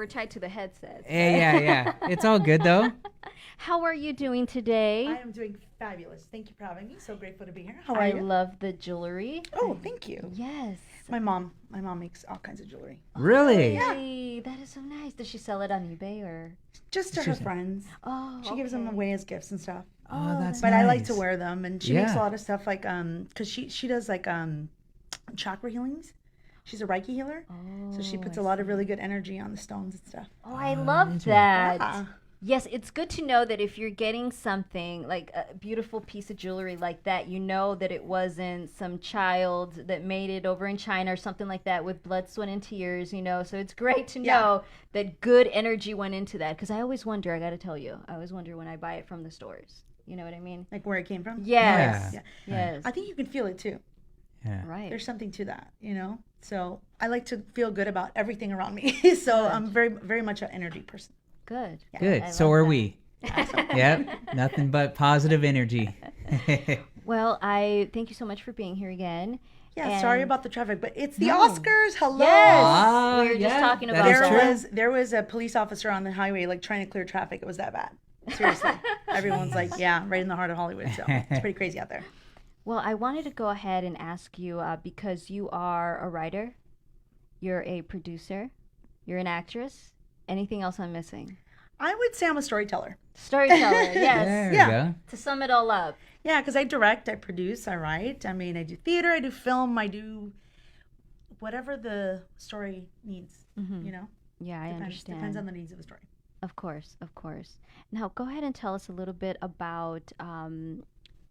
We're tied to the headset. Yeah. It's all good though. How are you doing today? I am doing fabulous. Thank you for having me. So grateful to be here. How are I you? love the jewelry. Oh, thank you. Yes. My mom makes all kinds of jewelry. Really? Hey, that is so nice. Does she sell it on eBay or? Just to her friends. Oh, She gives them away as gifts and stuff. Oh, that's But nice. I like to wear them, and she makes a Yeah. lot of stuff like cause she does like chakra healings. She's a Reiki healer, so she puts a lot of really good energy on the stones and stuff. Oh, I love that. Yeah. Yes, it's good to know that if you're getting something like a beautiful piece of jewelry like that, you know that it wasn't some child that made it over in China or something like that with blood, sweat, and tears, you know. So it's great to know that good energy went into that. Because I always wonder, I got to tell you, I always wonder when I buy it from the stores. You know what I mean? Like where it came from. Yes. Yeah. Yes. I think you can feel it too. Yeah. Right. There's something to that, you know. So I like to feel good about everything around me. So I'm very much an energy person. Good. Good. I So love are that. we. Yep. Nothing but positive energy. Well, I thank you so much for being here again. Yeah, sorry And- about the traffic, but it's the No. Oscars. Hello. Yes. Ah, we were just yeah, talking that about is that. true. There was a police officer on the highway like trying to clear traffic. It was that bad. Seriously. Everyone's like, yeah, right in the heart of Hollywood. So it's pretty crazy out there. Well, I wanted to go ahead and ask you because you are a writer, you're a producer, you're an actress. Anything else I'm missing? I would say I'm a storyteller. Storyteller, yes. There Yeah. we go. To sum it all up. Yeah, because I direct, I produce, I write. I mean, I do theater, I do film, I do whatever the story needs, you know? Yeah, I understand. Depends on the needs of the story. Of course, of course. Now, go ahead and tell us a little bit about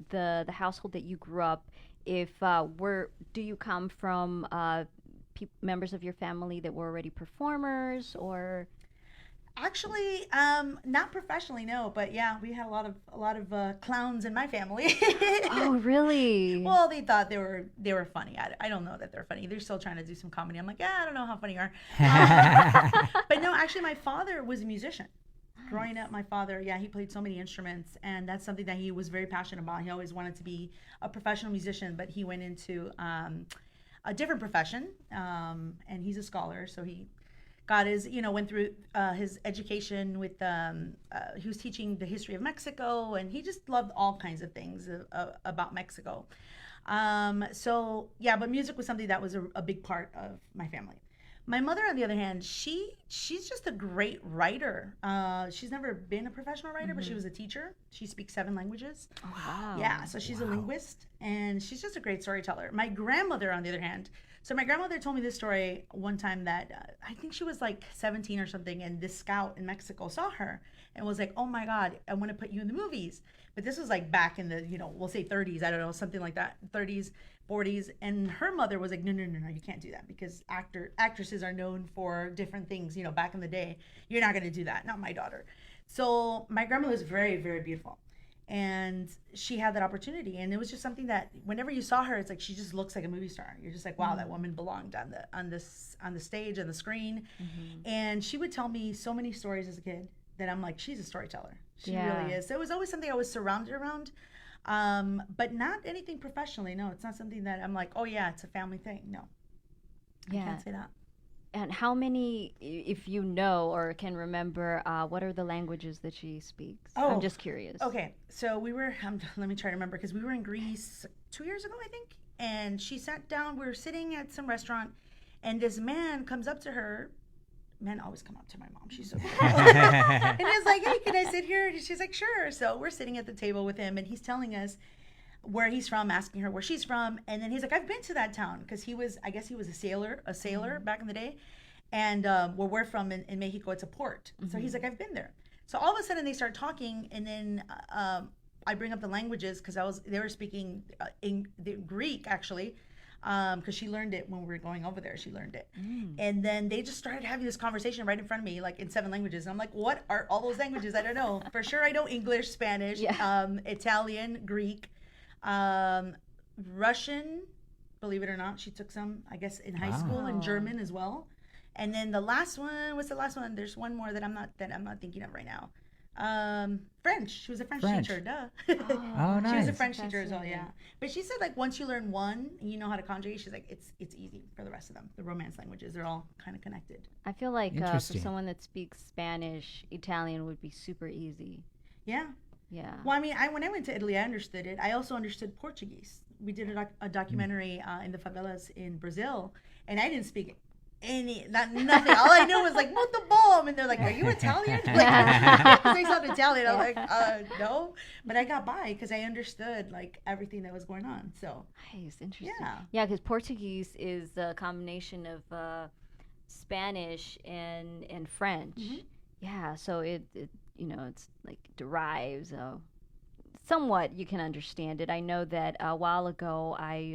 the household that you grew up. If do you come from members of your family that were already performers, or? Actually, not professionally, no. But yeah, we had a lot of clowns in my family. Oh, really? Well, they thought they were funny. I don't know that they're funny. They're still trying to do some comedy. I'm like, yeah, I don't know how funny you are. But no, actually, my father was a musician. Growing up, my father, he played so many instruments, and that's something that he was very passionate about. He always wanted to be a professional musician, but he went into a different profession, and he's a scholar, so he got his, went through his education with, he was teaching the history of Mexico, and he just loved all kinds of things about Mexico. So, yeah, but music was something that was a big part of my family. My mother, on the other hand, she's just a great writer. She's never been a professional writer, but she was a teacher. She speaks 7 languages. Wow. Yeah, so she's a linguist, and she's just a great storyteller. My grandmother, on the other hand, so my grandmother told me this story one time that I think she was like 17 or something, and this scout in Mexico saw her and was like, oh my God, I want to put you in the movies. But this was like back in the, we'll say 30s, I don't know, something like that, 30s, 40s. And her mother was like, no, you can't do that, because actresses are known for different things, back in the day. You're not going to do that, not my daughter. So my grandmother was very, very beautiful. And she had that opportunity, and it was just something that whenever you saw her, it's like she just looks like a movie star. You're just like, wow, that woman belonged on the stage, on the screen. And she would tell me so many stories as a kid that I'm like, she's a storyteller. She really is. So it was always something I was surrounded around, but not anything professionally. No, it's not something that I'm like, oh yeah, it's a family thing. No, I can't say that. And how many, if you know or can remember, what are the languages that she speaks? Oh, I'm just curious. Okay, so we were, let me try to remember, because we were in Greece 2 years ago, I think, and she sat down, we were sitting at some restaurant, and this man comes up to her. Men always come up to my mom. She's so beautiful. And he's like, hey, can I sit here? And she's like, sure. So we're sitting at the table with him, and he's telling us where he's from, asking her where she's from. And then he's like, I've been to that town, because I guess he was a sailor back in the day. And where we're from in Mexico, it's a port. So he's like, I've been there. So all of a sudden they start talking, and then I bring up the languages, because they were speaking in the Greek, actually, because she learned it when we were going over there. She learned it. And then they just started having this conversation right in front of me, like in 7 languages. And I'm like, what are all those languages? I don't know. For sure I know English, Spanish, Italian, Greek, Russian, believe it or not. She took some, I guess, in high school, and German as well. And then the last one, what's the last one? There's one more that I'm not thinking of right now. French. She was a French French. teacher. Duh. Oh, She was a nice. French teacher as well. Fascinating. Yeah. But she said like once you learn one, and you know how to conjugate. She's like it's easy for the rest of them. The Romance languages, they're all kind of connected. I feel like for Interesting. someone that speaks Spanish, Italian would be super easy. Yeah. Yeah. Well, I mean, when I went to Italy, I understood it. I also understood Portuguese. We did a documentary in the favelas in Brazil, and I didn't speak nothing. All I knew was like "muito bom," and they're like, "Are you Italian?" Like, they sound Italian. I was like, "No," but I got by because I understood like everything that was going on. So Nice, interesting. yeah, Yeah, because Portuguese is a combination of Spanish and French. Mhm. Yeah, so it it's like derives. Somewhat you can understand it. I know that a while ago I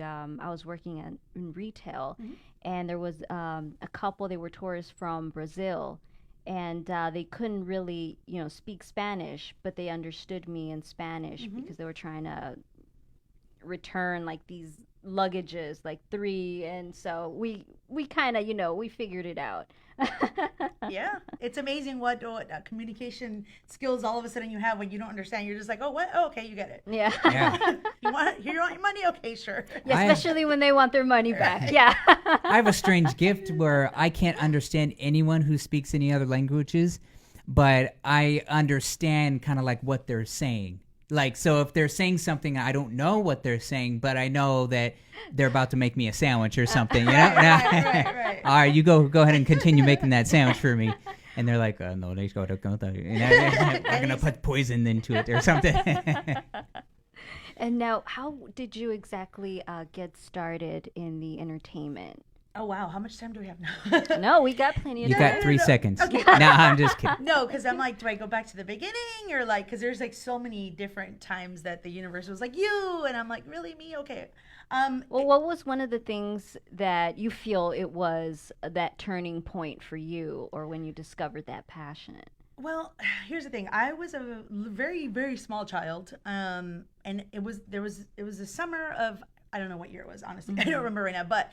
was working in retail, Mhm. and there was a couple. They were tourists from Brazil, and they couldn't really speak Spanish, but they understood me in Spanish Mhm. because they were trying to return like these luggages, like three, and so we kind of we figured it out. yeah, it's amazing what communication skills all of a sudden you have when you don't understand. You're just like, "Oh, what? Oh, okay, you get it." Yeah. Yeah. You want your money? Okay, sure. Yeah, I- especially when they want their money back. Right. Yeah. I have a strange gift where I can't understand anyone who speaks any other languages, but I understand kind of like what they're saying. Like, so if they're saying something, I don't know what they're saying, but I know that they're about to make me a sandwich or something, you know? Right. All right, you go ahead and continue making that sandwich for me. And they're like, no, let's go to we're going to put poison into it or something. And now, how did you exactly get started in the entertainment? Oh wow, how much time do we have now? No, we got plenty of You time. got 3 seconds. Okay. No, I'm just kidding. No, because I'm like, do I go back to the beginning or like, because there's like so many different times that the universe was like you, and I'm like, really me? Okay. Well, what was one of the things that you feel it was that turning point for you, or when you discovered that passion? Well, here's the thing. I was a very, very small child, and it was the summer of, I don't know what year it was, honestly. I don't remember right now, but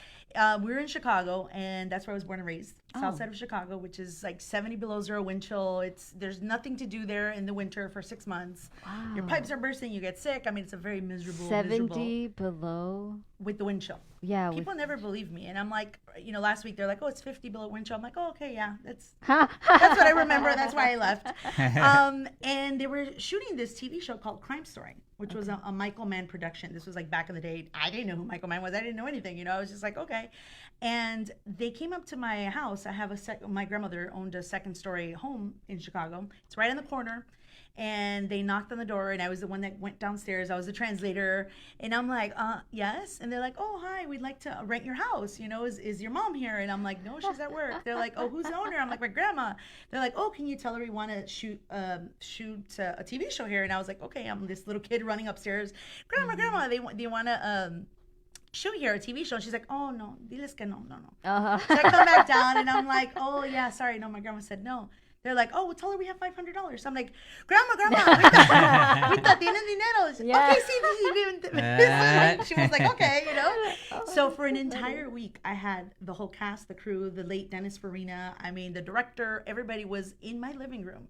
we were in Chicago, and that's where I was born and raised, south side of Chicago, which is like 70 below zero wind chill. There's nothing to do there in the winter for 6 months. Wow. Your pipes are bursting, you get sick. I mean, it's a very miserable 70 below. with the wind chill. Yeah. People never believe me, and I'm like, last week they're like, "Oh, it's 50 below wind chill." I'm like, "Oh, okay, yeah, that's what I remember. That's why I left." And they were shooting this TV show called Crime Story, which was a Michael Mann production. This was like back in the day. I didn't know who Michael Mann was. I didn't know anything. I was just like, okay. And they came up to my house. I have my grandmother owned a second story home in Chicago. It's right in the corner. And they knocked on the door, and I was the one that went downstairs. I was the translator, and I'm like, yes. And they're like, "Oh, hi, we'd like to rent your house. Is your mom here?" And I'm like, "No, she's at work." They're like, "Oh, who's the owner?" I'm like, "My grandma." They're like, "Oh, can you tell her we want to shoot a TV show here?" And I was like, "Okay." I'm this little kid running upstairs. Grandma, they want to shoot here a TV show. And she's like, "Oh no, diles que no." Uh-huh. So I come back down, and I'm like, "Oh yeah, sorry, no." My grandma said no. They're like, "Oh, well, tell her we have $500. I'm like, Grandma, ahorita tienen dinero. Yeah. Okay, see. She was like, okay, So for an entire week, I had the whole cast, the crew, the late Dennis Farina, the director, everybody was in my living room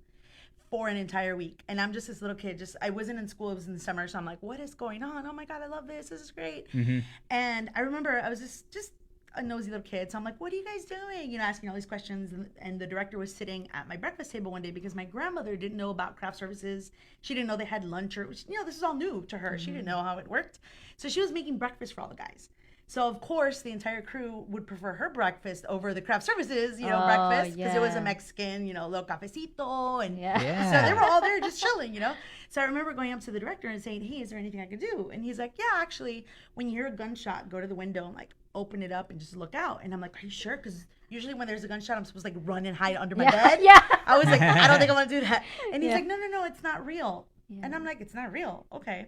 for an entire week. And I'm just this little kid. I wasn't in school. It was in the summer. So I'm like, what is going on? Oh my God, I love this. This is great. Mm-hmm. And I remember I was just a nosy little kid. So I'm like, what are you guys doing? Asking all these questions. And the director was sitting at my breakfast table one day because my grandmother didn't know about craft services. She didn't know they had lunch this is all new to her. Mm-hmm. She didn't know how it worked. So she was making breakfast for all the guys. So of course the entire crew would prefer her breakfast over the craft services, breakfast, because it was a Mexican, little cafecito, and so they were all there just chilling, So I remember going up to the director and saying, "Hey, is there anything I could do?" And he's like, "Yeah, actually, when you hear a gunshot, go to the window and like open it up and just look out." And I'm like, "Are you sure?" Because usually when there's a gunshot, I'm supposed to like run and hide under my bed. Yeah. I was like, I don't think I want to do that. And he's like, no, it's not real. Yeah. And I'm like, it's not real. Okay.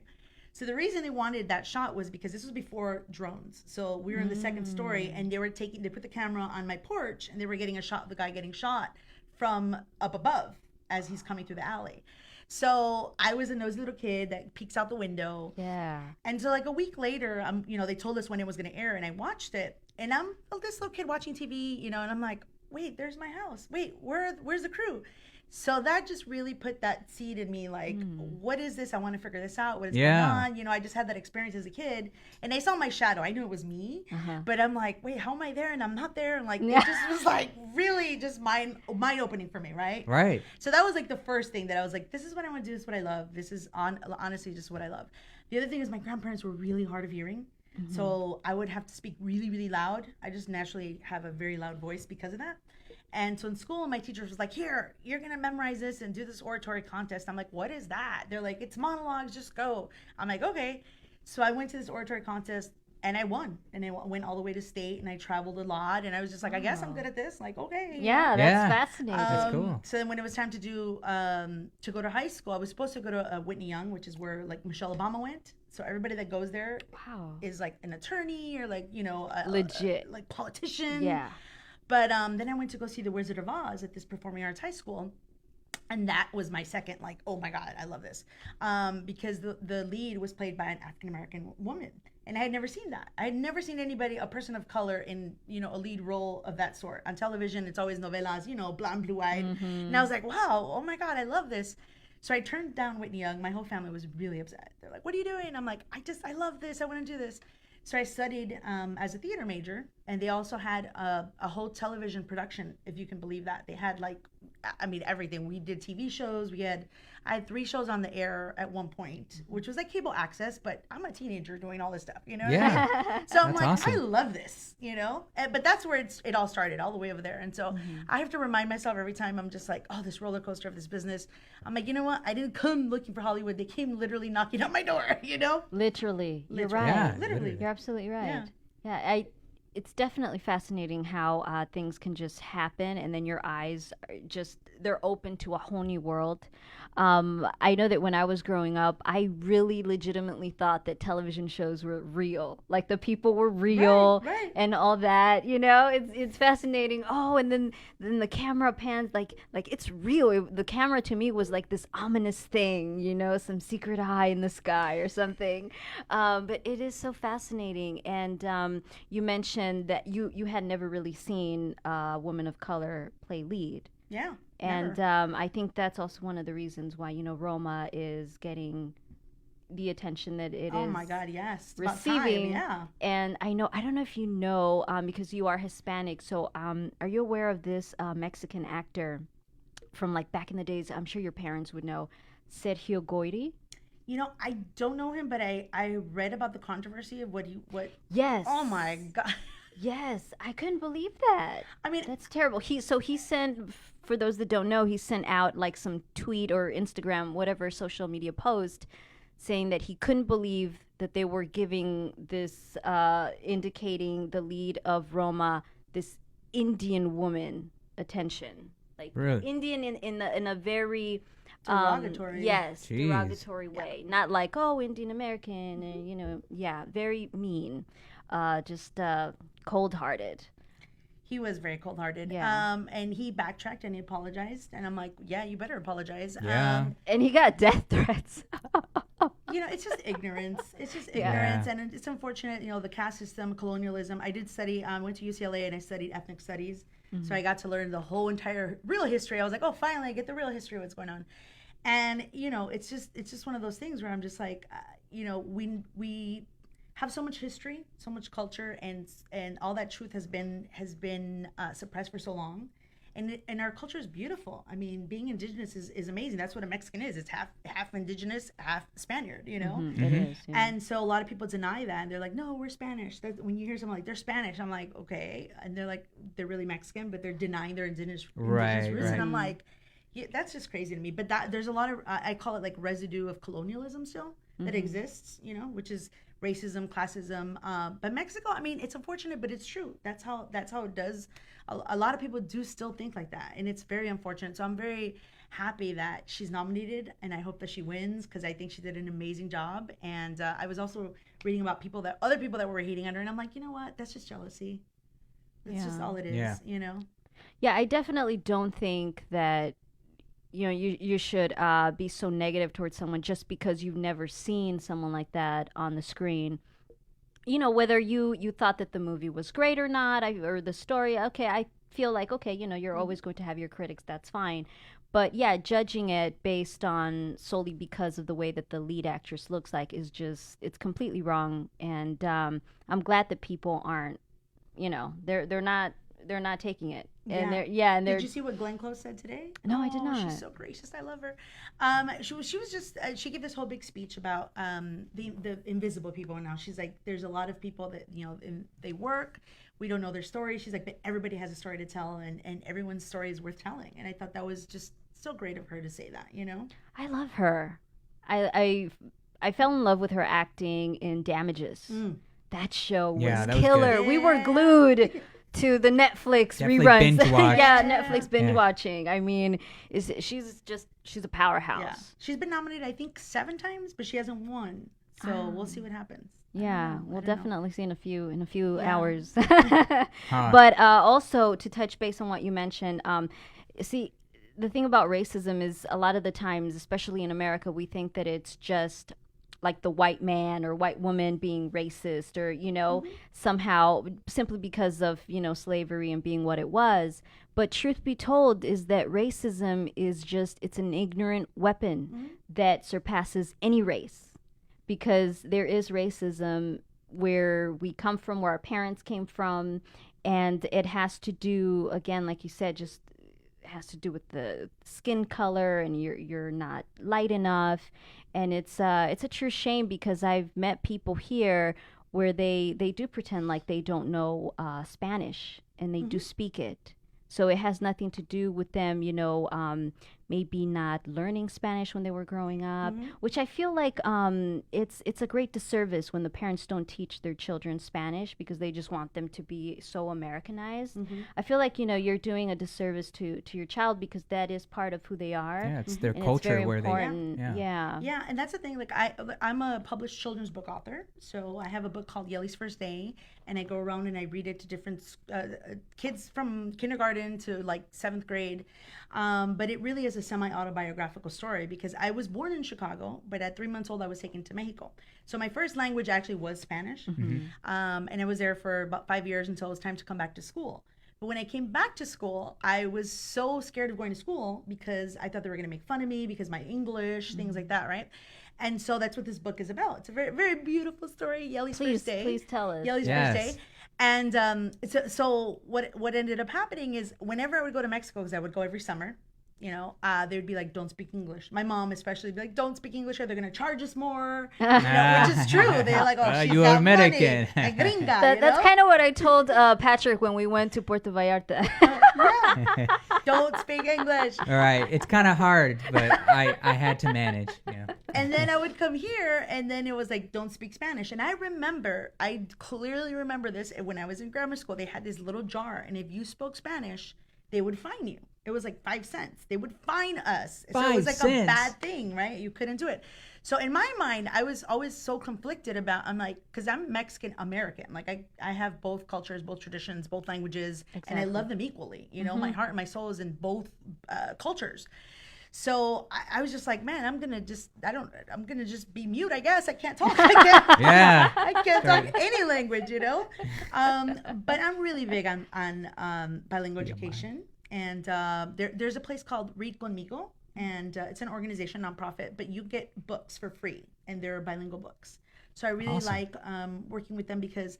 So the reason they wanted that shot was because this was before drones. So we were in the second story, and they put the camera on my porch, and they were getting a shot of the guy getting shot from up above as he's coming through the alley. So I was a nosy little kid that peeks out the window. Yeah. And so like a week later, they told us when it was going to air, and I watched it, and I'm this little kid watching TV, and I'm like, wait, there's my house. Wait, where's the crew? So that just really put that seed in me, like, what is this? I want to figure this out. What is Yeah. going on? You know, I just had that experience as a kid, and I saw my shadow. I knew it was me, but I'm like, wait, how am I there? And I'm not there. And like, it just was like really just mind opening for me, right? Right. So that was like the first thing that I was like, this is what I want to do. This is what I love. This is honestly just what I love. The other thing is my grandparents were really hard of hearing. So I would have to speak really, really loud. I just naturally have a very loud voice because of that. And so in school, my teacher was like, here, you're going to memorize this and do this oratory contest. I'm like, what is that? They're like, it's monologues, just go. I'm like, okay. So I went to this oratory contest and I won. And I went all the way to state and I traveled a lot. And I was just like, I guess I'm good at this. Like, okay. Yeah, that's fascinating. That's cool. So then when it was time to do, to go to high school, I was supposed to go to Whitney Young, which is where like Michelle Obama went. So everybody that goes there Wow. is like an attorney or like, you know, Legit. like politician. Yeah. But then I went to go see The Wizard of Oz at this performing arts high school. And that was my second, like, oh my God, I love this. Because the lead was played by an African-American woman. And I had never seen that. I had never seen anybody, a person of color in, you know, a lead role of that sort. On television, it's always novelas, you know, blonde, blue-eyed. And I was like, wow, oh my God, I love this. So I turned down Whitney Young. My whole family was really upset. They're like, what are you doing? I'm like, I love this. I want to do this. So I studied as a theater major, and they also had a whole television production, if you can believe that. They had like, I mean, everything. We did TV shows. I had 3 shows on the air at one point, which was like cable access, but I'm a teenager doing all this stuff, you know? Yeah. So I'm That's like, awesome. I love this, you know? But that's where it all started, all the way over there. And so I have to remind myself every time I'm just like, oh, this roller coaster of this business. I'm like, you know what? I didn't come looking for Hollywood. They came literally knocking on my door, you know? Literally. You're Literally. right. Yeah, Literally. You're absolutely right. Yeah. Yeah, it's definitely fascinating how things can just happen and then your eyes are just, they're open to a whole new world. I know that when I was growing up, I really legitimately thought that television shows were real. Like the people were real Right. and all that, you know? It's fascinating. Oh, and then the camera pans like it's real. The camera to me was like this ominous thing, you know, some secret eye in the sky or something. But it is so fascinating. And you mentioned that you had never really seen a woman of color play lead. Yeah. And never. I think that's also one of the reasons why, you know, Roma is getting the attention that it Oh is my God, yes. It's about time, receiving. yeah. And I don't know if you know, because you are Hispanic. So are you aware of this Mexican actor from like back in the days? I'm sure your parents would know, Sergio Goyri. You know, I don't know him, but I read about the controversy of what. Yes. Oh my God. Yes, I couldn't believe that. I mean, That's terrible. He sent, for those that don't know, he sent out like some tweet or Instagram, whatever social media post, saying that he couldn't believe that they were giving this, indicating the lead of Roma, this Indian woman, attention, like Really? Indian in a very Derogatory. yes, Jeez. derogatory way, not like, oh, Indian American, and you know, yeah, very mean, just cold-hearted. he was very cold-hearted. Yeah. And he backtracked and he apologized. And I'm like, yeah, you better apologize. Yeah. And he got death threats. You know, it's just ignorance. It's just Yeah. ignorance, and it's unfortunate. You know, the caste system, colonialism. I did study. Went to UCLA and I studied ethnic studies, so I got to learn the whole entire real history. I was like, oh, finally, I get the real history of what's going on. And you know, it's just one of those things where I'm just like, you know, we have so much history, so much culture, and all that truth has been suppressed for so long. And our culture is beautiful. I mean, being indigenous is amazing. That's what a Mexican is. It's half indigenous, half Spaniard, you know? It is. Yeah. And so a lot of people deny that. And they're like, no, we're Spanish. When you hear someone like, they're Spanish, I'm like, okay. And they're like, they're really Mexican, but they're denying their indigenous Right, roots. right. And I'm like, yeah, that's just crazy to me. But there's a lot of, I call it like residue of colonialism still that exists, you know, which is racism, classism. But Mexico, I mean, it's unfortunate, but it's true. That's how it does. A lot of people do still think like that, and it's very unfortunate. So I'm very happy that she's nominated, and I hope that she wins because I think she did an amazing job. And I was also reading about other people that were hating on her, and I'm like, you know what? That's just jealousy. That's just Yeah. all it is, Yeah. you know? Yeah, I definitely don't think that, you know, you should be so negative towards someone just because you've never seen someone like that on the screen. You know, whether you thought that the movie was great or not, or the story, okay, I feel like, okay, you're always going to have your critics, that's fine. But yeah, judging it based on solely because of the way that the lead actress looks like is just, it's completely wrong. And I'm glad that people aren't, they're not taking it. And they're Did you see what Glenn Close said today? No, I did not. She's so gracious. I love her. She was just she gave this whole big speech about the invisible people. Now she's like, there's a lot of people that they work. We don't know their story. She's like, but everybody has a story to tell, and everyone's story is worth telling. And I thought that was just so great of her to say that. I love her. I fell in love with her acting in Damages. That show was Yeah, that was killer. good. We were glued to the Netflix Definitely reruns. binge watched. Netflix binge Yeah. watching. I mean, she's a powerhouse. Yeah. She's been nominated, I think, 7 times, but she hasn't won. So we'll see what happens. Yeah, we'll definitely see in a few hours. Huh. But also to touch base on what you mentioned, see, the thing about racism is a lot of the times, especially in America, we think that it's just like the white man or white woman being racist or, somehow simply because of, slavery and being what it was. But truth be told is that racism is it's an ignorant weapon that surpasses any race, because there is racism where we come from, where our parents came from, and it has to do, again, like you said, just has to do with the skin color, and you're not light enough. And it's a true shame, because I've met people here where they do pretend like they don't know Spanish, and they do speak it. So it has nothing to do with them, maybe not learning Spanish when they were growing up, which I feel like it's a great disservice when the parents don't teach their children Spanish because they just want them to be so Americanized. I feel like, you're doing a disservice to your child, because that is part of who they are. Yeah, it's their And culture it's very where important. they. Yeah. Yeah, and that's the thing. Like I'm a published children's book author, so I have a book called Yelly's First Day, and I go around and I read it to different kids from kindergarten to like 7th grade. But it really is a semi-autobiographical story, because I was born in Chicago, but at 3 months old I was taken to Mexico. So my first language actually was Spanish, and I was there for about 5 years until it was time to come back to school. But when I came back to school, I was so scared of going to school because I thought they were going to make fun of me because my English, things like that, right? And so that's what this book is about. It's a very, very beautiful story. Yelly's First Day. Please tell us. Yelly's Yes. First Day. And so what ended up happening is whenever I would go to Mexico, because I would go every summer, they would be like, don't speak English. My mom especially would be like, don't speak English or they're going to charge us more, which is true. They're like, oh, she's you're got American. money. A gringa, That's kind of what I told Patrick when we went to Puerto Vallarta. Yeah. Don't speak English. All right, it's kind of hard, but I had to manage. And then I would come here, and then it was like, don't speak Spanish. And I clearly remember this when I was in grammar school. They had this little jar, and if you spoke Spanish, they would fine you. It was like 5 cents. They would fine us. So it was like 5 a cents. bad thing, right? You couldn't do it. So in my mind, I was always so conflicted about, I'm like, because I'm Mexican American. Like I have both cultures, both traditions, both languages, and I love them equally. My heart and my soul is in both cultures. So I was just like, man, I'm gonna just be mute. I guess I can't talk. I can't talk any language, But I'm really big on bilingual education, and there's a place called Read Conmigo, and it's an organization, nonprofit, but you get books for free, and they're bilingual books. So I really like working with them because,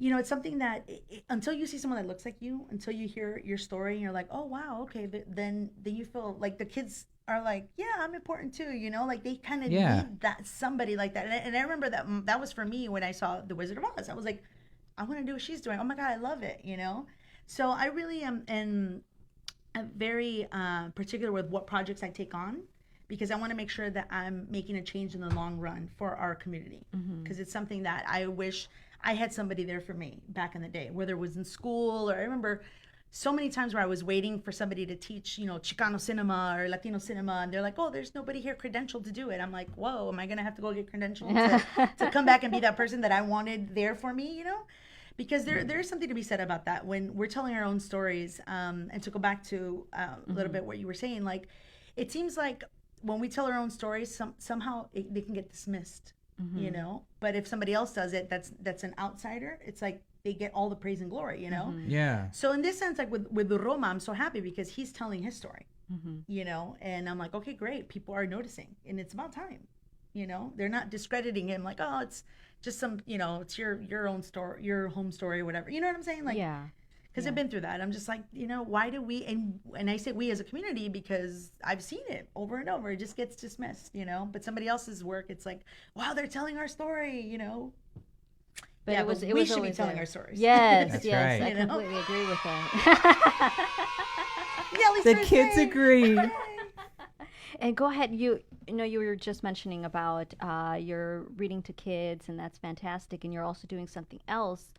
it's something that until you see someone that looks like you, until you hear your story and you're like, oh, wow, okay, then you feel like the kids are like, yeah, I'm important too, like they kind of need that, somebody like that. And I remember that was for me when I saw The Wizard of Oz. I was like, I want to do what she's doing. Oh my God, I love it, So I really am very particular with what projects I take on, because I want to make sure that I'm making a change in the long run for our community, because it's something that I wish I had somebody there for me back in the day, whether it was in school, or I remember so many times where I was waiting for somebody to teach, Chicano cinema or Latino cinema, and they're like, oh, there's nobody here credentialed to do it. I'm like, whoa, am I going to have to go get credentialed to come back and be that person that I wanted there for me, Because there is something to be said about that when we're telling our own stories, and to go back to a little bit what you were saying, like, it seems like when we tell our own stories, somehow they can get dismissed. But if somebody else does it, that's an outsider. It's like they get all the praise and glory, you know? Yeah. So in this sense, like with Roma, I'm so happy because he's telling his story, you know? And I'm like, okay, great. People are noticing and it's about time, you know? They're not discrediting him like, oh, it's just some, you know, it's your own story, your home story or whatever. You know what I'm saying? Like, Yeah. because I've been through that. I'm just like, you know, why do we, and I say we as a community because I've seen it over and over. It just gets dismissed, you know? But somebody else's work, it's like, wow, they're telling our story, you know? But yeah, it was but it we was should be always telling there. our stories. Yes, That's yes, right. I You know? completely agree with that. Yeah, at least The they're kids saying- agree. And go ahead. You know, you were just mentioning about you're reading to kids, and that's fantastic. And you're also doing something else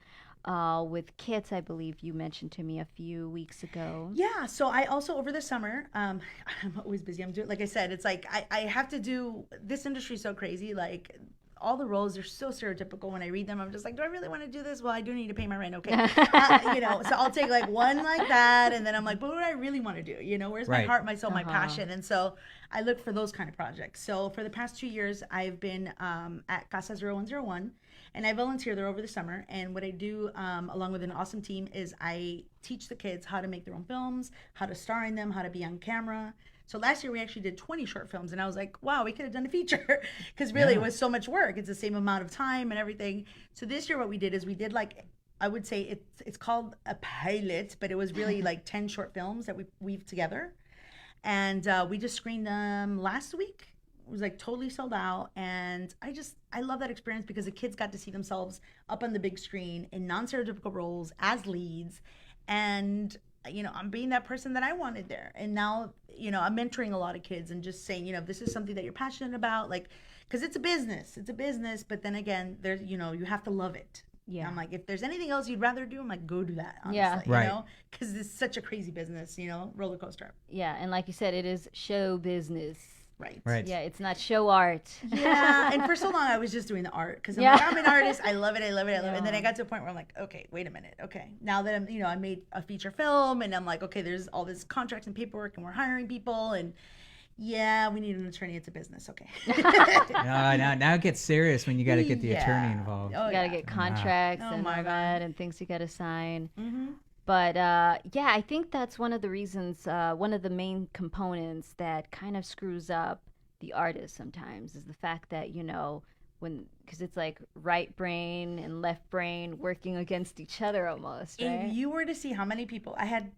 with kids. I believe you mentioned to me a few weeks ago. Yeah, so I also over the summer, I'm always busy. I'm doing, like I said, it's like I have to do. This industry is so crazy. Like all the roles are so stereotypical. When I read them, I'm just like, do I really want to do this? Well, I do need to pay my rent. Okay, you know. So I'll take like one like that, and then I'm like, but what do I really want to do? You know, where's my Right. heart, my soul, my passion? And so I look for those kind of projects. So for the past 2 years, I've been at Casa 0101. And I volunteer there over the summer. And what I do, along with an awesome team, is I teach the kids how to make their own films, how to star in them, how to be on camera. So last year we actually did 20 short films, and I was like, wow, we could have done a feature because really it was so much work. It's the same amount of time and everything. So this year what we did is we did like, I would say it's called a pilot, but it was really like 10 short films that we weaved together. And we just screened them last week. It was like totally sold out, and I love that experience because the kids got to see themselves up on the big screen in non-stereotypical roles as leads, and you know, I'm being that person that I wanted there. And now, you know, I'm mentoring a lot of kids and just saying, you know, if this is something that you're passionate about, like, because it's a business, but then again, there's, you know, you have to love it. Yeah. I'm like, if there's anything else you'd rather do, I'm like, go do that, honestly, Yeah. Right. you know, because it's such a crazy business, you know, roller coaster. Yeah, and like you said, it is show business. Right. Right. Yeah, it's not show art. Yeah, and for so long I was just doing the art because I'm Yeah. like, I'm an artist. I love it. I love it. And then I Yeah. got to a point where I'm like, okay, wait a minute. Okay, now that I'm, you know, I made a feature film, and I'm like, okay, there's all this contracts and paperwork, and we're hiring people, and yeah, we need an attorney. It's a business. Okay. Now it gets serious when you got to get the attorney Yeah. involved. Oh, You gotta yeah. get contracts Oh and my all God. that, and things you gotta sign. Mm-hmm. But yeah, I think that's one of the reasons, one of the main components that kind of screws up the artist sometimes is the fact that, you know, because it's like right brain and left brain working against each other almost, right? If you were to see how many people, I had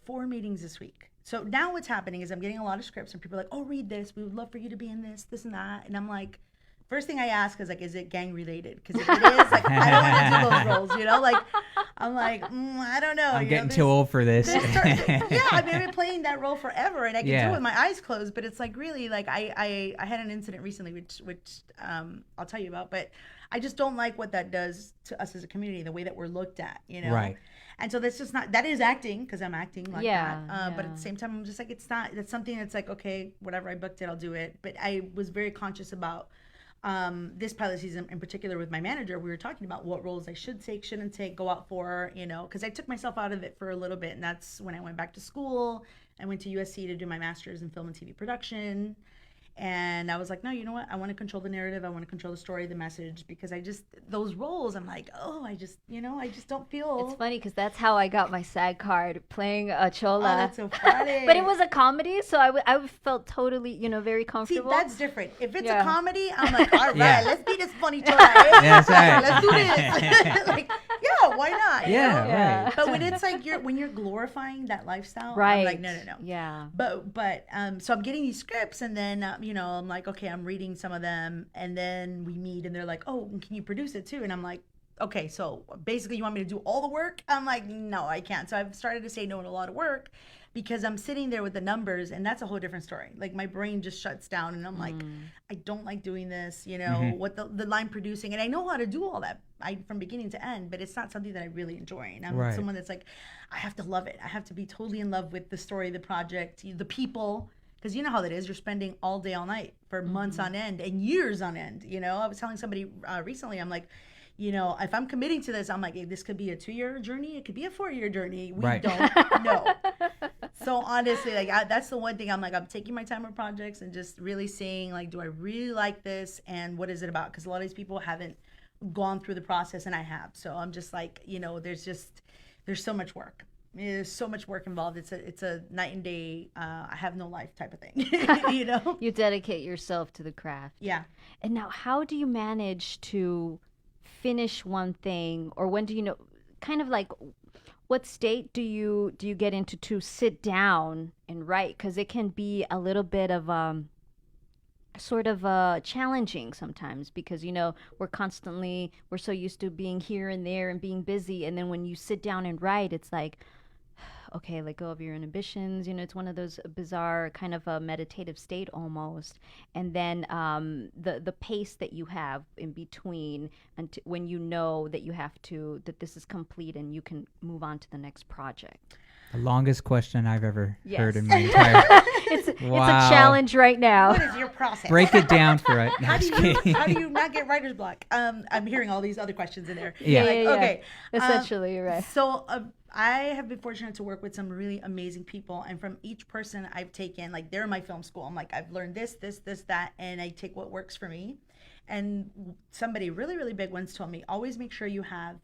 4 meetings this week. So now what's happening is I'm getting a lot of scripts, and people are like, oh, read this. We would love for you to be in this and that. And I'm like, first thing I ask is like, is it gang related? Because if it is, like, I don't want to do those roles, you know? Like, I'm like, I don't know. I'm you getting know, too old for this. yeah, I've been playing that role forever, and I can do Yeah. it with my eyes closed. But it's like really, like I had an incident recently, which I'll tell you about. But I just don't like what that does to us as a community, the way that we're looked at, you know. Right. And so that's just not, that is acting because I'm acting like Yeah, that. But yeah. at the same time, I'm just like, it's not. That's something that's like, okay, whatever, I booked it, I'll do it. But I was very conscious about this pilot season in particular with my manager. We were talking about what roles I should take, shouldn't take, go out for, you know, because I took myself out of it for a little bit, and that's when I went back to school. I went to USC to do my master's in film and TV production, and I was like, no, you know what, I want to control the narrative, I want to control the story, the message, because I just, those roles, I'm like, oh, I just, you know, I just don't feel. It's funny because that's how I got my SAG card, playing a chola. Oh, that's so funny. But it was a comedy, so I felt totally, you know, very See, comfortable. that's different. If it's Yeah. a comedy, I'm like, all right, Yeah. let's be this funny chola. Eh? That's right. Let's do this. Like, yeah, why not? you Yeah, know? Yeah. right. But when it's like when you're glorifying that lifestyle, right. I'm like, no. Yeah. But so I'm getting these scripts, and then you know, I'm like, okay, I'm reading some of them, and then we meet, and they're like, oh, can you produce it too? And I'm like, okay, so basically you want me to do all the work? I'm like, no, I can't. So I've started to say no to a lot of work because I'm sitting there with the numbers, and that's a whole different story. Like my brain just shuts down, and I'm like, I don't like doing this, you know, what the line producing, and I know how to do all that from beginning to end, but it's not something that I really enjoy. And I'm Right. someone that's like, I have to love it. I have to be totally in love with the story, the project, the people. Because you know how that is. You're spending all day, all night for months on end and years on end. You know, I was telling somebody recently, I'm like, you know, if I'm committing to this, I'm like, hey, this could be a 2-year journey. It could be a 4-year journey. We Right. don't know. So honestly, like that's the one thing I'm like, I'm taking my time with projects and just really seeing like, do I really like this? And what is it about? Because a lot of these people haven't gone through the process, and I have. So I'm just like, there's so much work. There's so much work involved. It's a night and day, I have no life type of thing. You dedicate yourself to the craft. Yeah. And now, how do you manage to finish one thing, or when do you know, kind of like, what state do you get into to sit down and write? Because it can be a little bit of sort of challenging sometimes, because we're so used to being here and there and being busy, and then when you sit down and write, it's like, okay, let go of your inhibitions. It's one of those bizarre kind of a meditative state almost. And then the pace that you have in between, and when you know that that this is complete and you can move on to the next project. The longest question I've ever Yes. heard in my entire. It's a Wow. challenge right now. What is your process? Break it down for it. No, How I'm do just you kidding. how do you not get writer's block? I'm hearing all these other questions in there. Yeah. Like, Yeah. okay. Essentially, you're right. So I have been fortunate to work with some really amazing people, and from each person I've taken, like, they're my film school. I'm like, I've learned this, that, and I take what works for me. And somebody really, really big once told me, always make sure you have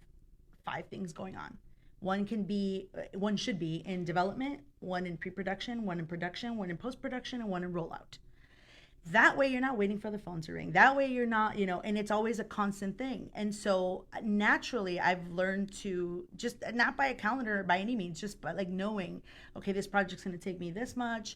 5 things going on. One should be in development, one in pre-production, one in production, one in post-production, and one in rollout. That way you're not waiting for the phone to ring. That way you're not, and it's always a constant thing. And so naturally I've learned to just not by a calendar by any means, just by like knowing, okay, this project's going to take me this much.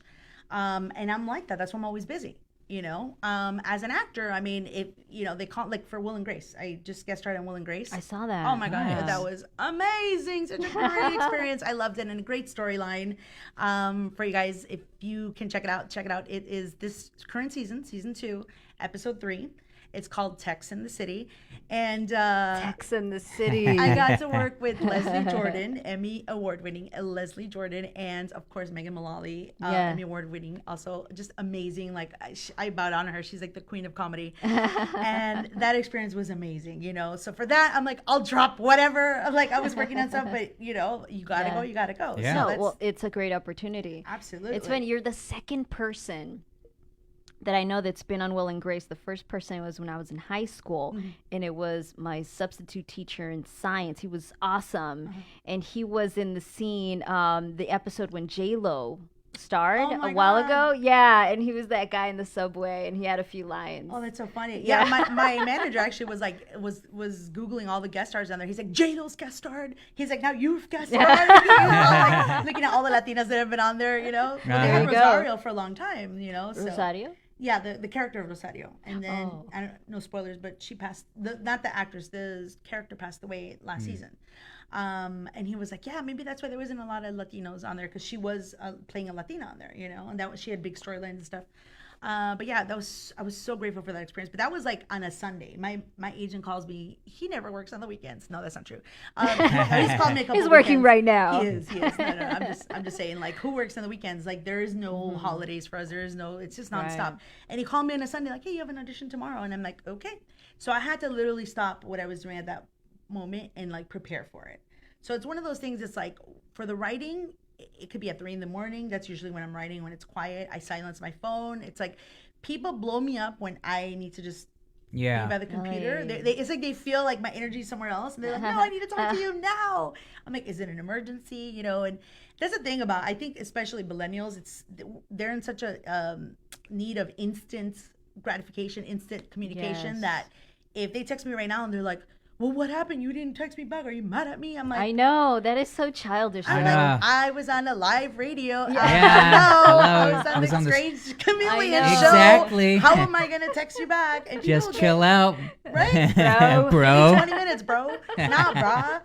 And I'm like that. That's why I'm always busy. As an actor, I mean, if they call, like, for Will and Grace, I just guest starred on Will and Grace. I saw that. Oh my God, Yes. that was amazing. Such a great experience. I loved it, and a great storyline. For you guys, if you can check it out, It is this current season, season 2, episode 3. It's called Tex in the City. And Tex in the City. I got to work with Leslie Jordan, Emmy award-winning Leslie Jordan, and of course Megan Mullally, Yeah. Emmy award-winning, also just amazing. Like, I bowed on her. She's like the queen of comedy, and that experience was amazing. So for that, I'm like, I'll drop whatever. I'm like, I was working on stuff, but you gotta Yeah. go. You gotta go. Yeah. So No, that's, well, it's a great opportunity. absolutely. It's when you're the second person that I know that's been on Will and Grace. The first person was when I was in high school, and it was my substitute teacher in science. He was awesome, and he was in the scene, the episode when J-Lo starred Oh my a while God. ago. Yeah, and he was that guy in the subway, and he had a few lines. Oh, that's so funny. Yeah. Yeah, my manager actually was like, was Googling all the guest stars on there. He's like, J-Lo's guest starred. He's like, now you've guest starred. Like, looking at all the Latinas that have been on there, Well, they There had you go. Rosario for a long time, So. Rosario? Yeah, the character of Rosario. And then, Oh. I don't, no spoilers, but she passed, not the actress, the character passed away last season. And he was like, yeah, maybe that's why there wasn't a lot of Latinos on there, because she was playing a Latina on there, and she had big storylines and stuff. But yeah, I was so grateful for that experience. But that was like on a Sunday. My agent calls me. He never works on the weekends. No, that's not true. He's called me a couple He's working weekends. right now. He is. No. I'm just saying, like, who works on the weekends? Like, there is no holidays for us. There is no. It's just nonstop. Right. And he called me on a Sunday, like, hey, you have an audition tomorrow, and I'm like, okay. So I had to literally stop what I was doing at that moment and like prepare for it. So it's one of those things. It's like, for the writing, it could be at 3 a.m. That's usually when I'm writing, when it's quiet. I silence my phone. It's like, people blow me up when I need to just be by the computer. Nice. It's like they feel like my energy somewhere else, and they're like, no, I need to talk to you now. I'm like, is it an emergency? And that's the thing about, I think, especially millennials, they're in such a need of instant gratification, instant communication, Yes. that if they text me right now and they're like, well, what happened? You didn't text me back. Are you mad at me? I'm like, I know. That is so childish. I'm know. like, I was on a live radio. Yeah. Hello. I Hello. was I on was the on the- strange Kamelian know. show. Exactly. How am I gonna text you back? And Just people chill out, right? Bro. bro. 20 minutes, bro. Nah, brah.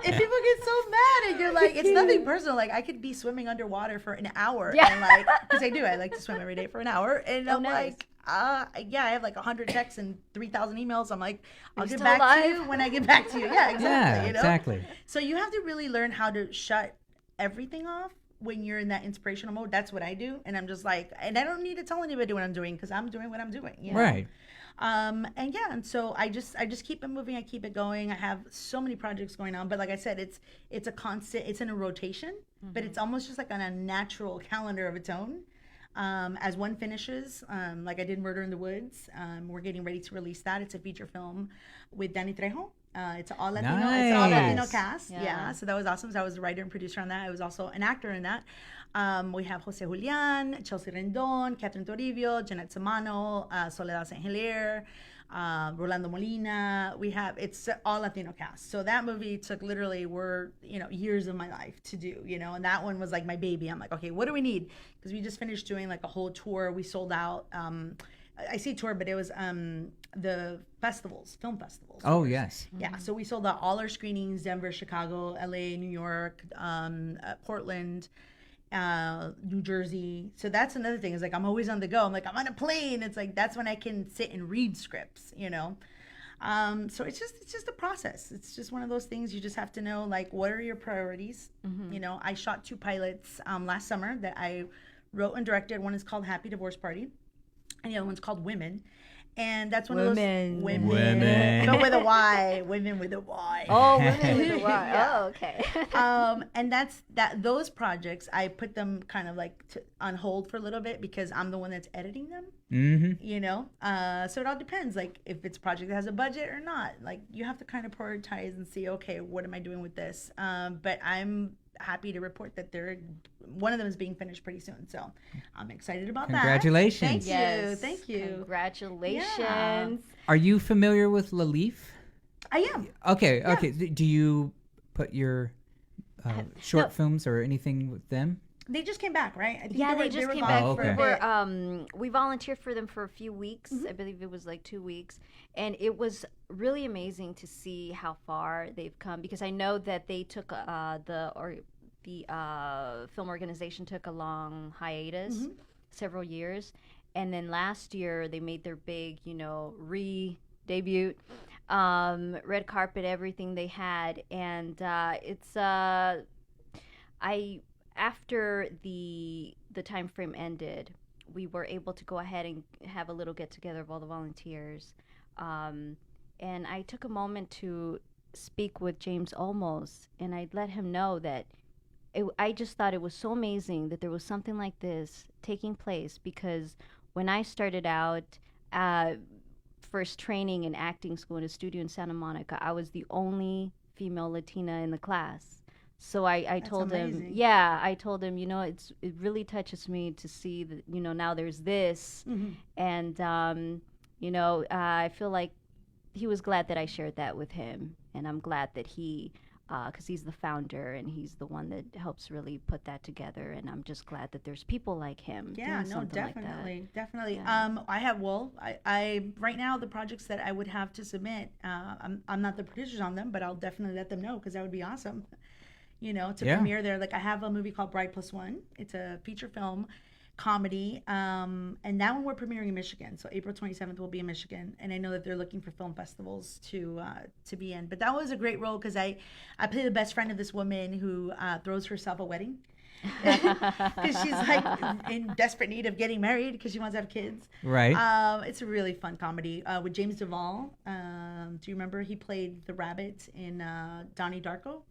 If people get so mad and you're like, it's nothing personal. Like, I could be swimming underwater for an hour. Yeah. And like, because I do. I like to swim every day for an hour. And I'm nice. like, yeah, I have like 100 texts and 3,000 emails. I'm like, I'll you get still back to alive? you when I get back to you. Yeah, exactly. Yeah, you know? exactly. So you have to really learn how to shut everything off when you're in that inspirational mode. That's what I do. And I'm just like, and I don't need to tell anybody what I'm doing, because I'm doing what I'm doing. You know? Right. And so I just keep it moving. I keep it going. I have so many projects going on, but like I said, it's a constant, it's in a rotation, but it's almost just like on a natural calendar of its own. As one finishes, like I did Murder in the Woods, we're getting ready to release that. It's a feature film with Danny Trejo. It's an all Latino, it's an all Latino Nice. cast. Yeah. So that was awesome. So I was the writer and producer on that. I was also an actor in that. We have Jose Julian, Chelsea Rendon, Catherine Toribio, Jeanette Samano, Soledad St. Hilaire, Rolando Molina. It's all Latino cast. So that movie took literally years of my life to do, and that one was like my baby. I'm like, okay, what do we need? Because we just finished doing like a whole tour. We sold out. I say tour, but it was the film festivals. Oh, yes. Yeah, so we sold out all our screenings: Denver, Chicago, LA, New York, Portland, New Jersey. So that's another thing. Is like I'm always on the go. I'm like I'm on a plane. It's like that's when I can sit and read scripts. So it's just a process. It's just one of those things you just have to know, like, what are your priorities? I shot 2 pilots last summer that I wrote and directed. One is called Happy Divorce Party, and the other one's called Women. And that's one of those women, but with a Y, women with a Y. Oh, women with a Y. Yeah. Oh, okay. And those projects, I put them kind of like on hold for a little bit because I'm the one that's editing them. So it all depends, like if it's a project that has a budget or not. Like you have to kind of prioritize and see, okay, what am I doing with this? But I'm happy to report that one of them is being finished pretty soon, so I'm excited about Congratulations. that. Thank you. Congratulations. Yeah. Are you familiar with LaLeaf? I am. Okay. Do you put your short films or anything with them? They just came back, right? I think They just came gone back. okay. We volunteered for them for a few weeks. I believe it was like 2 weeks, and it was really amazing to see how far they've come. Because I know that they took the film organization took a long hiatus, several years, and then last year they made their big, re-debut, red carpet, everything they had, and after the time frame ended, we were able to go ahead and have a little get together of all the volunteers, and I took a moment to speak with James Olmos, and I let him know that I just thought it was so amazing that there was something like this taking place, because when I started out first training in acting school in a studio in Santa Monica, I was the only female Latina in the class. So I told him, it really touches me to see that, now there's this. And, I feel like he was glad that I shared that with him. And I'm glad that because he's the founder and he's the one that helps really put that together. And I'm just glad that there's people like him. Yeah, doing no, something definitely, like that. definitely. Yeah. I right now the projects that I would have to submit, I'm not the producers on them, but I'll definitely let them know because that would be awesome. To premiere there. Like I have a movie called Bride Plus One. It's a feature film comedy. And that one we're premiering in Michigan. So April 27th will be in Michigan. And I know that they're looking for film festivals to be in. But that was a great role because I play the best friend of this woman who throws herself a wedding. Because she's like in desperate need of getting married because she wants to have kids. Right. It's a really fun comedy with James Duvall. Do you remember he played the rabbit in Donnie Darko?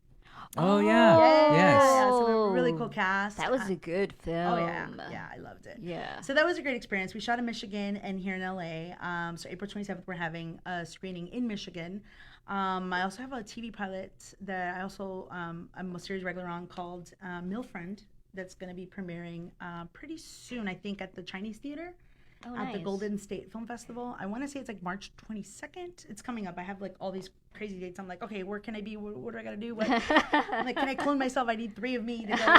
Oh, yeah. Yes. Yeah, so a really cool cast. That was a good film. Oh, yeah, I loved it. Yeah. So that was a great experience. We shot in Michigan and here in LA. So April 27th, we're having a screening in Michigan. I also have a TV pilot that I'm a series regular on called Milfriend that's going to be premiering pretty soon, I think, at the Chinese Theater. At the Golden State Film Festival. I want to say it's like March 22nd. It's coming up. I have like all these crazy dates. I'm like, okay, where can I be? What do I got to do? I'm like, can I clone myself? I need 3 of me to go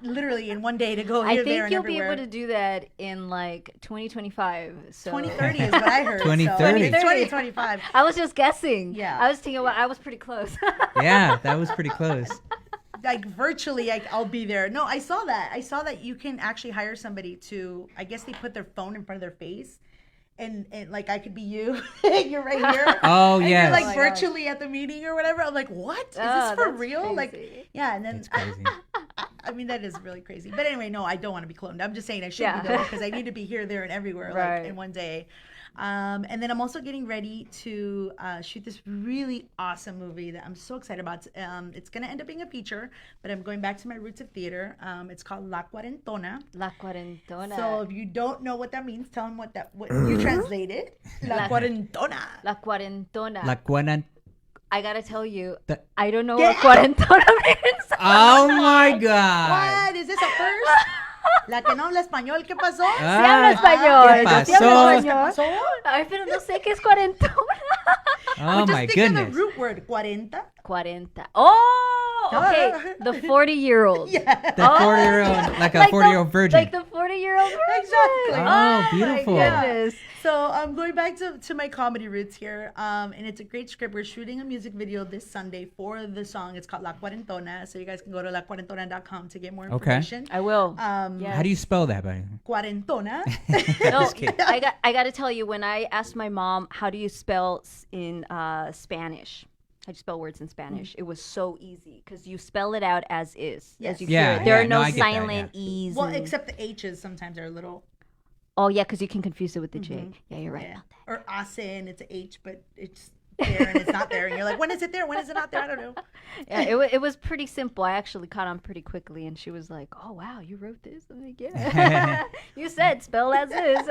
literally in one day to go here, there, and you'll everywhere. be able to do that in like 2025. So 2030 is what I heard. 2030. 2025. I was just guessing. Yeah. I was thinking, I was pretty close. Yeah, that was pretty close. Like virtually, I'll be there. No, I saw that you can actually hire somebody to, I guess they put their phone in front of their face, and like I could be you, and you're right here. Oh, and yes. you're like virtually at the meeting or whatever. I'm like, what? Is this for real? Crazy. Like, yeah. And then It's crazy. I mean, that is really crazy. But anyway, no, I don't want to be cloned. I'm just saying I should Yeah. be though, because I need to be here, there, and everywhere Right. like in one day. And then I'm also getting ready to shoot this really awesome movie that I'm so excited about. It's going to end up being a feature, but I'm going back to my roots of theater. It's called La Cuarentona. La Cuarentona. So if you don't know what that means, tell them what you translated. La Cuarentona. La Cuarentona. La cuarentona. I gotta tell you, The- I don't know Get what Cuarentona means. Oh my God. What? Is this a first? La que no habla español, ¿qué pasó? Sí habla español. ¿Qué Yo sí hablo pasó? español. Ay, pero no sé qué es cuarentona. Oh Just my think goodness. of the root word, 40. 40. Oh, okay. The 40-year-old. Yeah. The 40-year-old, like a Like 40-year-old virgin. Like the 40-year-old virgin. Exactly. Oh, beautiful. My goodness. So I'm going back to my comedy roots here, and it's a great script. We're shooting a music video this Sunday for the song. It's called La Cuarentona, so you guys can go to lacuarentona.com to get more information. I will. Yeah. How do you spell that, buddy? Cuarentona. No, Just kidding. I got to tell you, when I asked my mom, how do you spell in Spanish? How do you spell words in Spanish? It was so easy because you spell it out as is. Yes. As you Yeah, hear it. There yeah, are no no, I get that, silent E's. Well, and- except the H's sometimes are a little. Oh, yeah, because you can confuse it with the J. Yeah, you're right Yeah. about that. Or Ase, and it's an H, but it's there and it's not there. And you're like, when is it there? When is it not there? I don't know. Yeah, it was pretty simple. I actually caught on pretty quickly, and she was like, "Oh wow, you wrote this?" I'm like, "Yeah, you said spell as is."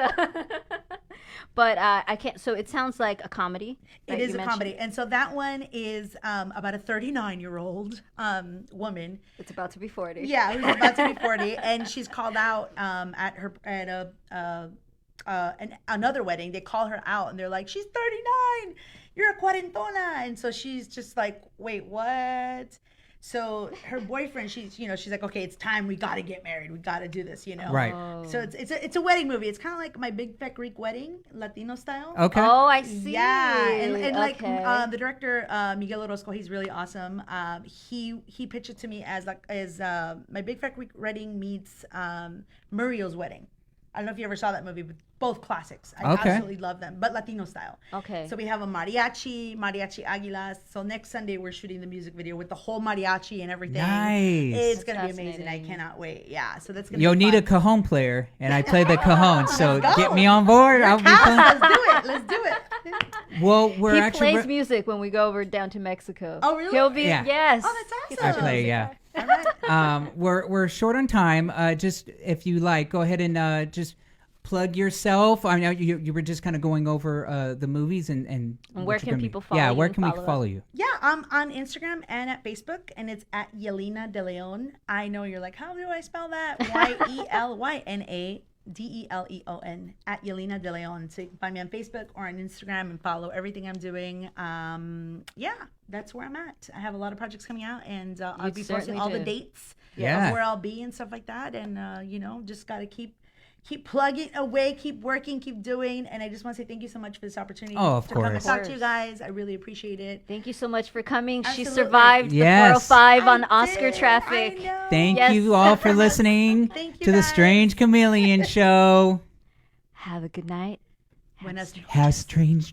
But I can't. So it sounds like a comedy. It right, is you a mentioned? comedy. And so that one is about a 39-year-old woman. It's about to be 40. Yeah, who's about to be 40, and she's called out at another wedding. They call her out, and they're like, "She's 39. You're a cuarentona." And so she's just like, "Wait, what?" So her boyfriend, she's like, "Okay, it's time. We got to get married. We got to do this." Right. So it's a wedding movie. It's kind of like My Big Fat Greek Wedding, Latino style. Okay. Oh, I see. Yeah, and like Okay. the director Miguel Orozco, he's really awesome. He pitched it to me as My Big Fat Greek Wedding meets Muriel's Wedding. I don't know if you ever saw that movie, but both classics. I Okay. absolutely love them, but Latino style. Okay. So we have a mariachi Aguilas. So next Sunday we're shooting the music video with the whole mariachi and everything. Nice. It's gonna be That's amazing. I fascinating. cannot wait. Yeah. So that's gonna. You'll be need a fun. cajon player, and I play the cajon, so Let's go. get me on board. I'll be fun. Let's do it. Let's do it. Well, we're He actually plays music when we go over down to Mexico. Oh, really? He'll be Yeah. yes. Oh, that's He awesome. I plays play, music. yeah. All right. We're short on time. Just if you like, go ahead and just plug yourself. I know you were just kind of going over the movies and And what where you're can gonna be- people follow Yeah, you where and can we follow up? follow you? Yeah, I'm on Instagram and at Facebook, and it's at Yelena De Leon. I know you're like, how do I spell that? YELYNADELEON at Yelena De Leon. So you can find me on Facebook or on Instagram and follow everything I'm doing. Yeah, that's where I'm at. I have a lot of projects coming out, and I'll You be posting certainly all the do. dates Yeah. of where I'll be and stuff like that. And just gotta keep plugging away, keep working, keep doing. And I just want to say thank you so much for this opportunity Oh, of to come and course. talk to you guys. I really appreciate it. Thank you so much for coming. She Absolutely. survived Yes. the 405 on I Oscar did. traffic. I know. Thank Yes. you all for listening Thank you, to the guys. Strange Chameleon Show. Have a good night. Buenas Have strange